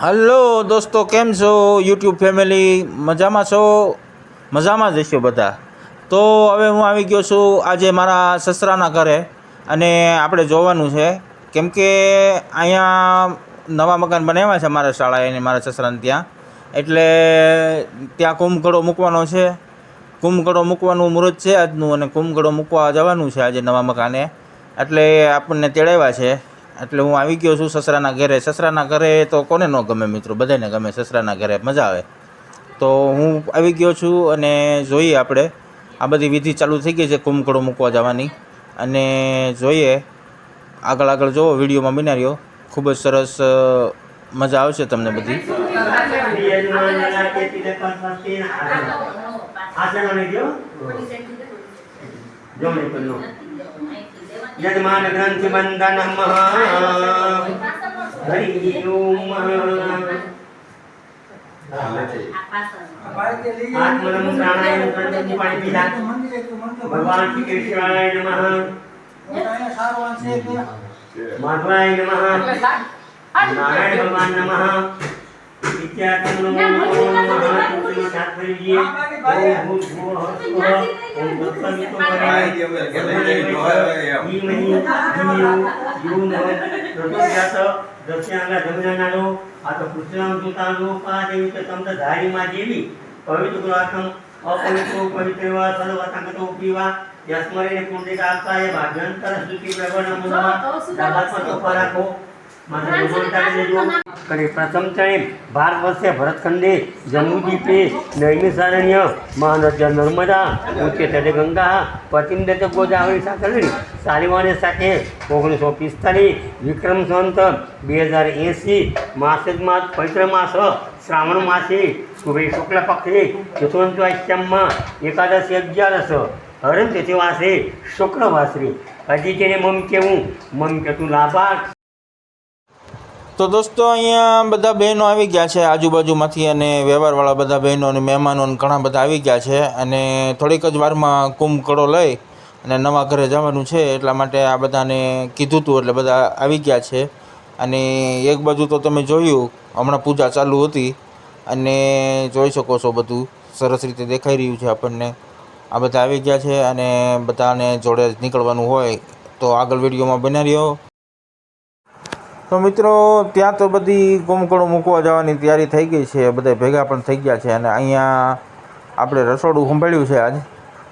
Hello દોસ્તો, કેમ છો યુટ્યુબ ફેમિલી? મજામાં છો? મજામાં જ હશો બધા. તો હવે હું આવી ગયો છું આજે મારા સસરાના ઘરે, અને આપણે જોવાનું છે કેમ કે અહીંયા નવા મકાન બનાવ્યા છે મારા શાળાએ અને મારા સસરાને ત્યાં. એટલે ત્યાં કુંભકળો મૂકવાનો છે. કુંભકળો મૂકવાનું મુહૂર્ત છે આજનું, અને કુંભકળો મૂકવા જવાનું છે આજે નવા મકાને. એટલે આપણને તેડાવ્યા છે. એટલે હું આવી ગયો છું સસરાના ઘરે. સસરાના ઘરે તો કોને ન ગમે મિત્રો, બધાને ગમે સસરાના ઘરે, મજા આવે. તો હું આવી ગયો છું અને જોઈએ આપણે આ બધી વિધિ ચાલુ થઈ ગઈ છે કુંભકળો મૂકવા જવાની. અને જોઈએ આગળ આગળ જોવો, વિડીયોમાં બન્યા રહ્યો. ખૂબ જ સરસ મજા આવશે તમને બધી. यजमान ग्रंथि बंधनम हरि ओम आत्मनम प्राणायाम करने पानी पीला भगवान श्री कृष्णाय नमः माधवाय नमः नारायण भगवान नमः इत्यादि नमो नमः सात करिए ओम भूर्भुवः ओम तत्सवितुर्वरेण्यं धीमहि धियो यो नः प्रचोदयात् दक्षिणांगा जमुनानानो आतो कृष्णां दूतानो पादेवित तमधारी मा देवी पवित्र गुणार्थम अपवित्रो पवित्रवा सर्वतांगतो पीवा यस्मरेण पुण्डिकाकाय भाग्यंतर स्तुति प्रभव नमः दादात्मतो पराको करे प्रथम चणे भारतवर्षे भरतखंडे जम्बूद्वीपे नैमिषारण्य महानद्या नर्मदा ऊंचे तटे गंगा पश्चिम देते गोदावरी साकरणी सालिवाने साथे 1945 विक्रम संवत 2080 मासिक मास पवित्र मास श्रावण मासे शुभे शुक्ल पक्षे चतुर्थ एकादशी 11 हरण तिथि वासे शुक्रवासरी हजी जेने मम केतु लाभार्थ. તો દોસ્તો અહીંયા બધા બહેનો આવી ગયા છે આજુબાજુમાંથી, અને વ્યવહારવાળા બધા બહેનો અને મહેમાનો ઘણા બધા આવી ગયા છે. અને થોડીક જ વારમાં કુંભકળો લઈ અને નવા ઘરે જવાનું છે, એટલા માટે આ બધાને કીધું હતું, એટલે બધા આવી ગયા છે. અને એક બાજુ તો તમે જોયું હમણાં પૂજા ચાલુ હતી, અને જોઈ શકો છો બધું સરસ રીતે દેખાઈ રહ્યું છે આપણને. આ બધા આવી ગયા છે અને બધાને જોડે નીકળવાનું હોય તો આગળ વિડીયોમાં બન્યા રહ્યો. તો મિત્રો ત્યાં તો બધી કુંભકળો મૂકવા જવાની તૈયારી થઈ ગઈ છે, બધા ભેગા પણ થઈ ગયા છે. અને અહીંયા આપણે રસોડું સંભાળ્યું છે. આજ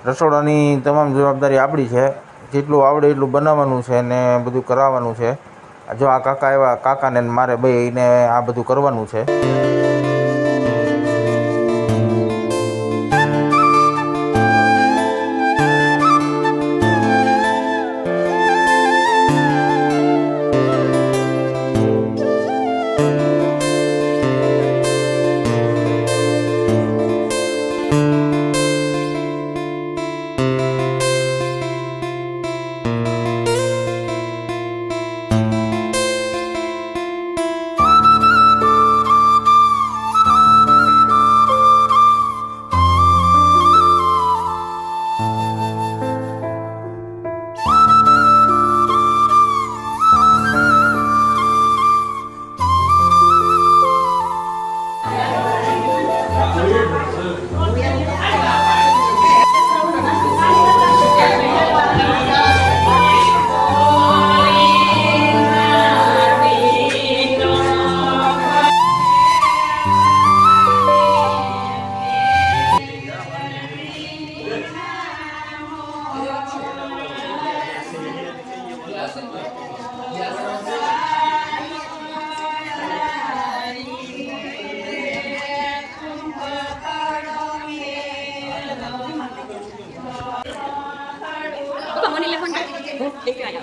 રસોડાની તમામ જવાબદારી આપણી છે, જેટલું આવડે એટલું બનાવવાનું છે ને બધું કરાવવાનું છે. જો આ કાકા એવા કાકાને મારે ભાઈને આ બધું કરવાનું છે.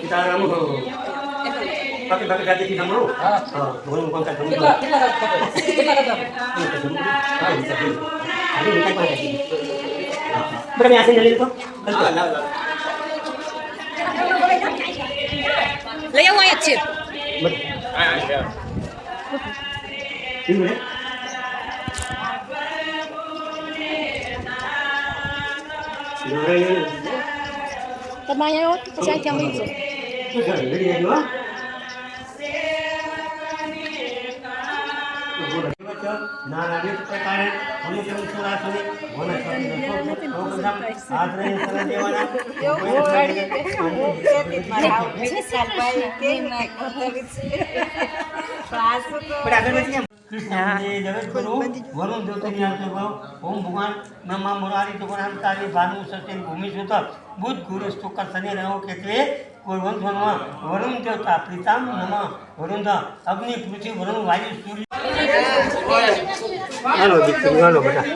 सीताराम हो बाकी बाकी जाते की हम लोग हां बोलो कौन सा हम कितना अभी निकल पा रहे बड़ा मैं ऐसे ले लेता हां ला ले आओ ये अच्छे हां ठीक है Temannya saya jam itu. નાનાની પ્રકારે અનુક્રમ સુરાસુરી વરુણ જ્યોતિર્યાંશો ઓમ ભગવાન બ્રહ્મા મુરારી ચતુરાંતારી ભાનુ સચિન ભૂમિ સુતર બુદ્ધ ગુરુ શુક્ર શનિ રહો કેતવે કોઈ વંશ વરુણ દેવતા પ્રીતામ નમ વરુણ અગ્નિ પૃથ્વી વરુણ વાયુ સૂર્ય હાલો દીકરી હાલો બેટા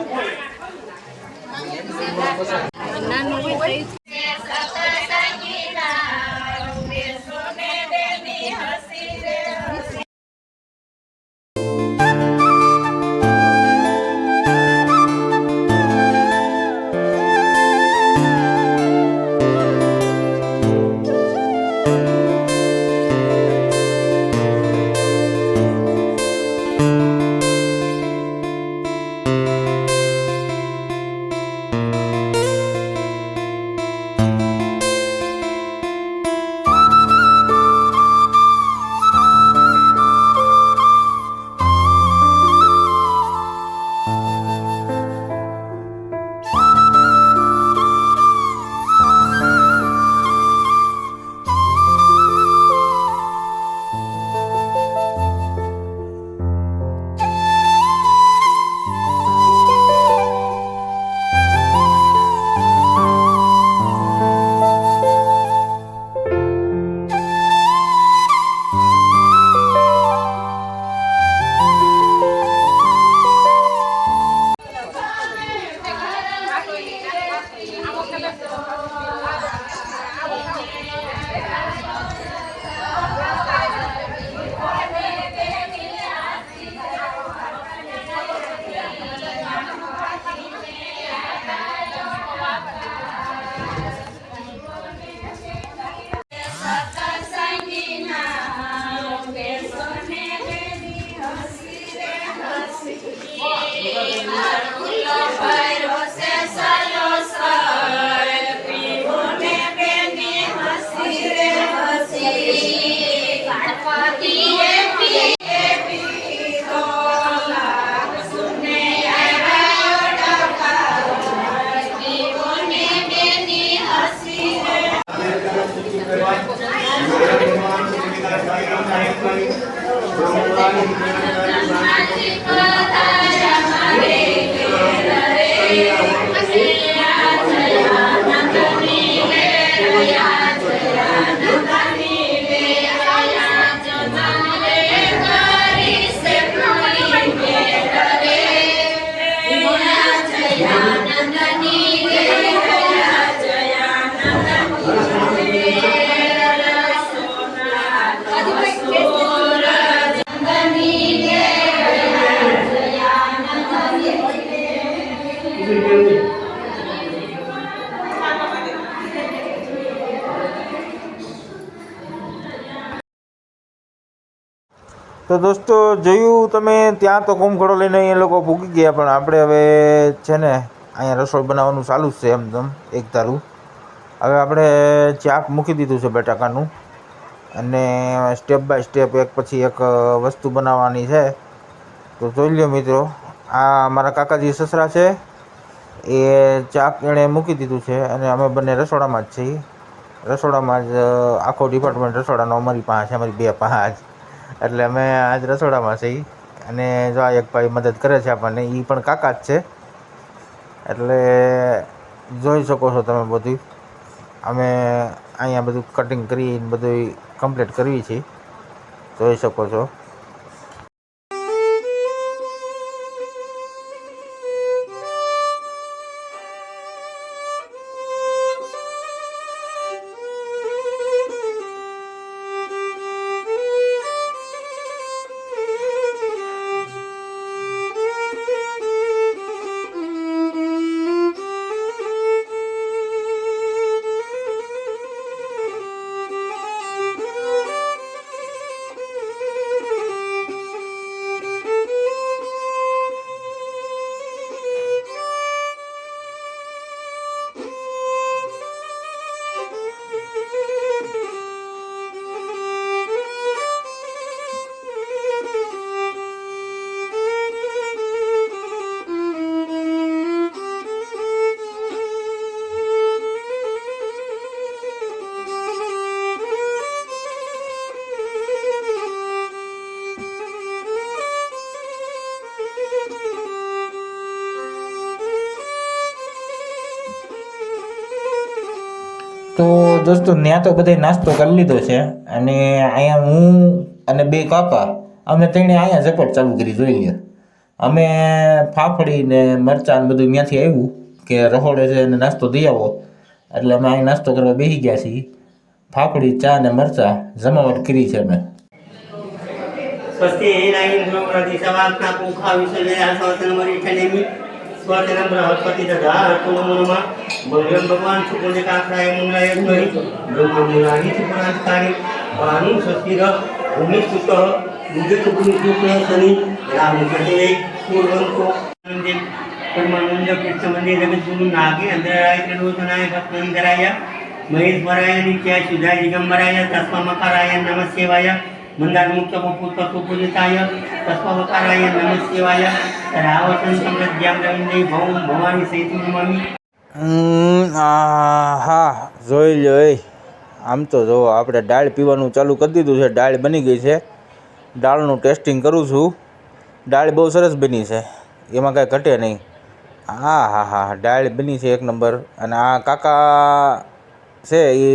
તો દોસ્તો જોયું તમે, ત્યાં તો કુંભકળો લઈને એ લોકો ભૂગી ગયા, પણ આપણે હવે છે ને અહીંયા રસોઈ બનાવવાનું ચાલુ જ છે એમદમ એક ધારું. હવે આપણે ચાક મૂકી દીધું છે બટાકાનું, અને સ્ટેપ બાય સ્ટેપ એક પછી એક વસ્તુ બનાવવાની છે. તો જોઈ લો મિત્રો, આ મારા કાકાજી સસરા છે, એ ચાક એણે મૂકી દીધું છે, અને અમે બંને રસોડામાં જ છીએ. રસોડામાં જ આખો ડિપાર્ટમેન્ટ રસોડાનો અમારી પાસે છે, અમારી બે પાસે જ. એટલે અમે આજ રસોડામાં છીએ, અને જો આ એક ભાઈ મદદ કરે છે આપણને, એ પણ કાકા જ છે. એટલે જોઈ શકો છો તમે બધું, અમે અહીંયા બધું કટિંગ કરીને બધું કમ્પ્લીટ કરવી છે, જોઈ શકો છો. તો દોસ્તો ત્યાં તો બધાય નાસ્તો કરી લીધો છે અને અહીંયા હું અને બે કાકા અમે ત્રણે અહીંયા ઝપટ ચાલુ કરી જોઈ લ્યો. અમે ફાફડી ને મરચાં ને બધું ત્યાંથી આવ્યું કે રહોડે છે અને નાસ્તો દઈ આવો એટલે અમે અહીં નાસ્તો કરવા બેસી ગયા છીએ. ફાફડી ચા ને મરચાં જમાવટ કરી છે અમે. स्वस्ति नाइन्द्रो प्रतिसवाक्ना पुखा विसर्जया स्वतनमरिठनेमि स्वतनं बृहस्पति दधा तुमनुमा मंगलम भगवान सुपुण्यकाक्षाय मुंडाय द्वै ब्रह्ममूलानि सुपुरांतकानि भानु स्वस्तिर भूमिसुत बुद्धपुरुषुक्ल शनि रामकटे पूर्वंको मंदिर परमानंद कृष्ण मंदिर जगद्गुरु नागे अंधराय त्रिलोचनाय भक्तंदराय महेश्वराय नित्याय सुधाय दिगंबराय तस्ममकाराय नमः शिवाय मंदार मुक्त पुत्र सुपूजिताय तस्ममकाराय नमः शिवाय रावतन समृद्ध्याम रविंद्र भौम भवानी सहित नमामि. હા જોઈ લો. આમ તો જો આપણે દાળ પીવાનું ચાલુ કરી દીધું છે. દાળ બની ગઈ છે. દાળનું ટેસ્ટિંગ કરું છું. દાળ બહુ સરસ બની છે, એમાં કાંઈ ઘટે નહીં. હા હા હા દાળ બની છે એક નંબર. અને આ કાકા છે એ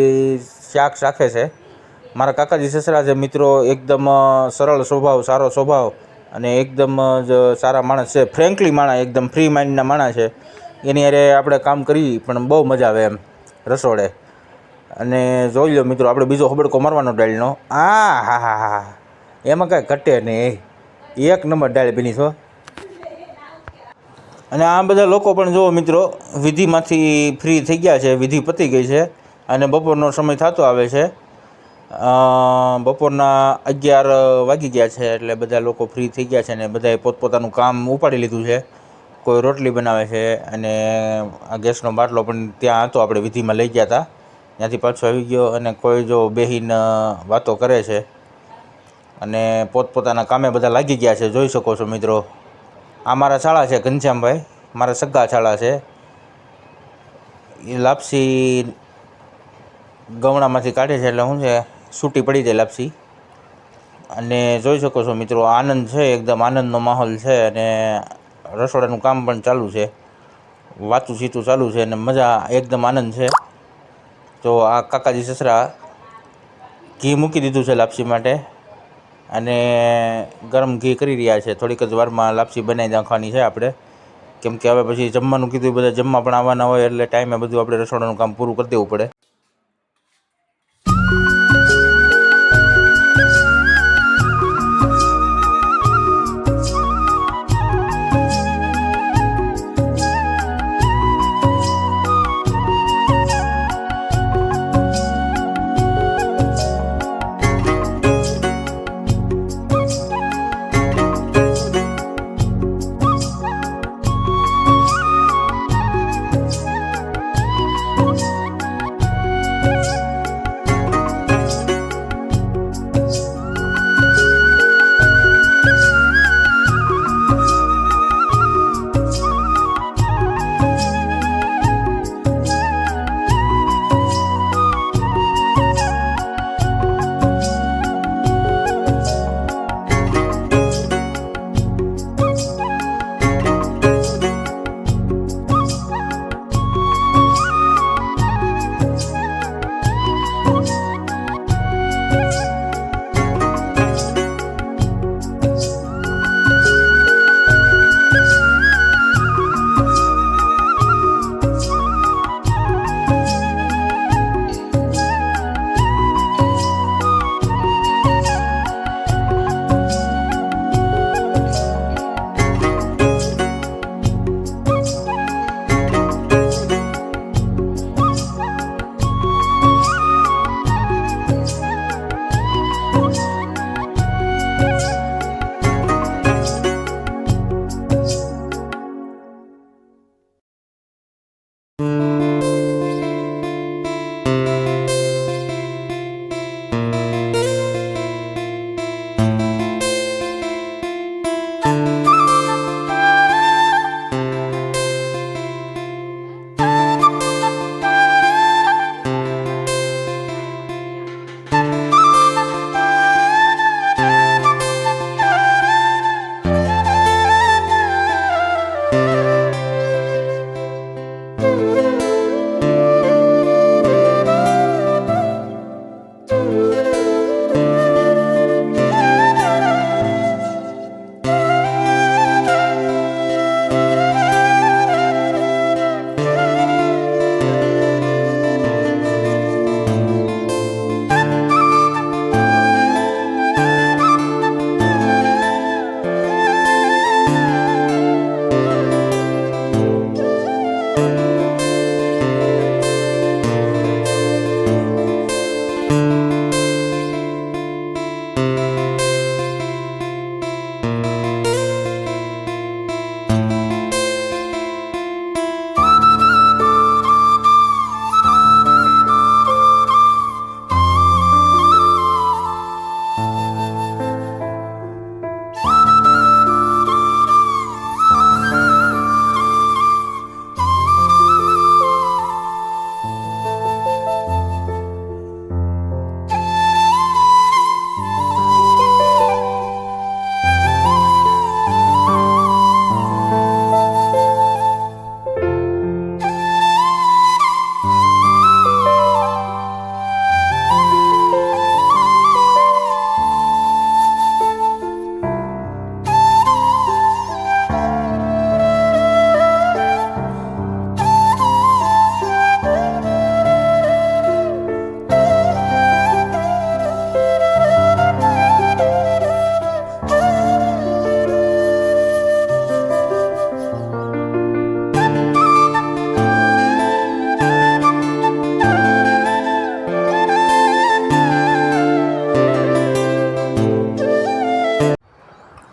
શાક શાખે છે. મારા કાકાજી સસરા છે મિત્રો, એકદમ સરળ સ્વભાવ, સારો સ્વભાવ અને એકદમ જ સારા માણસ છે. ફ્રેન્કલી માણસ, એકદમ ફ્રી માઇન્ડના માણસ છે. એની હારે આપણે કામ કરી પણ બહુ મજા આવે એમ રસોડે. અને જોઈ લો મિત્રો, આપણે બીજો હબડકો મારવાનો દાળનો. હા હા હા હા એમાં કાંઈ ઘટે નહીં. એક નંબર દાળ બની છો. અને આ બધા લોકો પણ જુઓ મિત્રો, વિધિમાંથી ફ્રી થઈ ગયા છે. વિધિ પતી ગઈ છે અને બપોરનો સમય થતો આવે છે. બપોરના 11 વાગી ગયા છે એટલે બધા લોકો ફ્રી થઈ ગયા છે અને બધાએ પોતપોતાનું કામ ઉપાડી લીધું છે. કોઈ રોટલી બનાવે છે અને આ ગેસનો બાટલો પણ ત્યાં હતો, આપણે વિધિમાં લઈ ગયા હતા, ત્યાંથી પાછો આવી ગયો. અને કોઈ જો બેહીને વાતો કરે છે અને પોતપોતાના કામે બધા લાગી ગયા છે. જોઈ શકો છો મિત્રો. આ મારા શાળા છે ઘનશ્યામભાઈ, મારા સગા શાળા છે. એ લાપસી ગવણામાંથી કાઢે છે એટલે શું છે, છૂટી પડી જાય લાપસી. અને જોઈ શકો છો મિત્રો, આનંદ છે, એકદમ આનંદનો માહોલ છે. અને રસોડાનું કામ પણ ચાલુ છે, વાતું સીતું ચાલુ છે અને મજા, એકદમ આનંદ છે. તો આ કાકાજી સસરા ઘી મૂકી દીધું છે લાપસી માટે અને ગરમ ઘી કરી રહ્યા છે. થોડીક જ વારમાં લાપસી બનાવી નાખવાની છે આપણે, કેમ કે હવે પછી જમવાનું કીધું, બધા જમવા પણ આવવાના હોય એટલે ટાઈમે બધું આપણે રસોડાનું કામ પૂરું કરી દેવું પડે.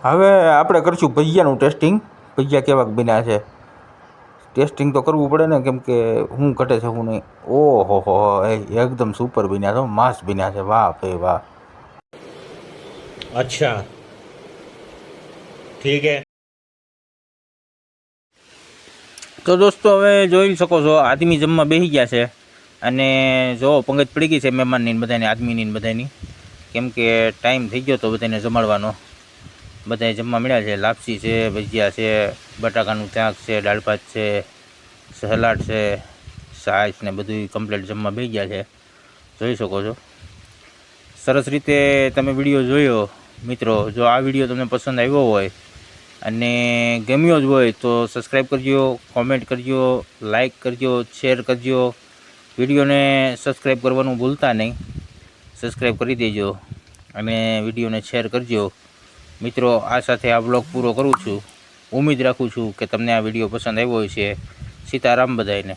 હવે આપણે કરશું ભજીયાનું ટેસ્ટિંગ. ભજીયા કેવાક બન્યા છે ટેસ્ટિંગ તો કરવું પડે ને, કેમ કે હું ઘટે છે હું નહીં. ઓહો હો, એકદમ સુપર બન્યા છે, માસ બન્યા છે. વાહ ભાઈ વાહ. અચ્છા ઠીક હે. તો દોસ્તો હવે જોઈ શકો છો આદમી જમવા બેસી ગયા છે. અને જો પંગત પડી ગઈ છે મહેમાનની ને બધાની, આદમીની ને બધાની, કેમ કે ટાઈમ થઈ ગયો તો બધાને જમાડવાનો. બધાએ જમવા મળ્યા છે. લાપસી છે, ભજીયા છે, બટાકાનું શાક છે, દાળ ભાત છે, સલાડ છે, છાશ ને બધું કમ્પ્લીટ જમવા બેસી ગયા છે. જોઈ શકો છો. સરસ રીતે તમે વિડીયો જોયો મિત્રો. જો આ વિડીયો તમને પસંદ આવ્યો હોય અને ગમ્યો જ હોય તો સબસ્ક્રાઈબ કરજો, કોમેન્ટ કરજો, લાઈક કરજો, શેર કરજો. વિડીયોને સબસ્ક્રાઈબ કરવાનું ભૂલતા નહીં. સબસ્ક્રાઈબ કરી દેજો અને વિડીયોને શેર કરજો. મિત્રો આ સાથે આ બ્લોગ પૂરો કરું છું. ઉમ્મીદ રાખું છું કે તમને આ વિડીયો પસંદ આવ્યો છે. સીતારામ બધાયને.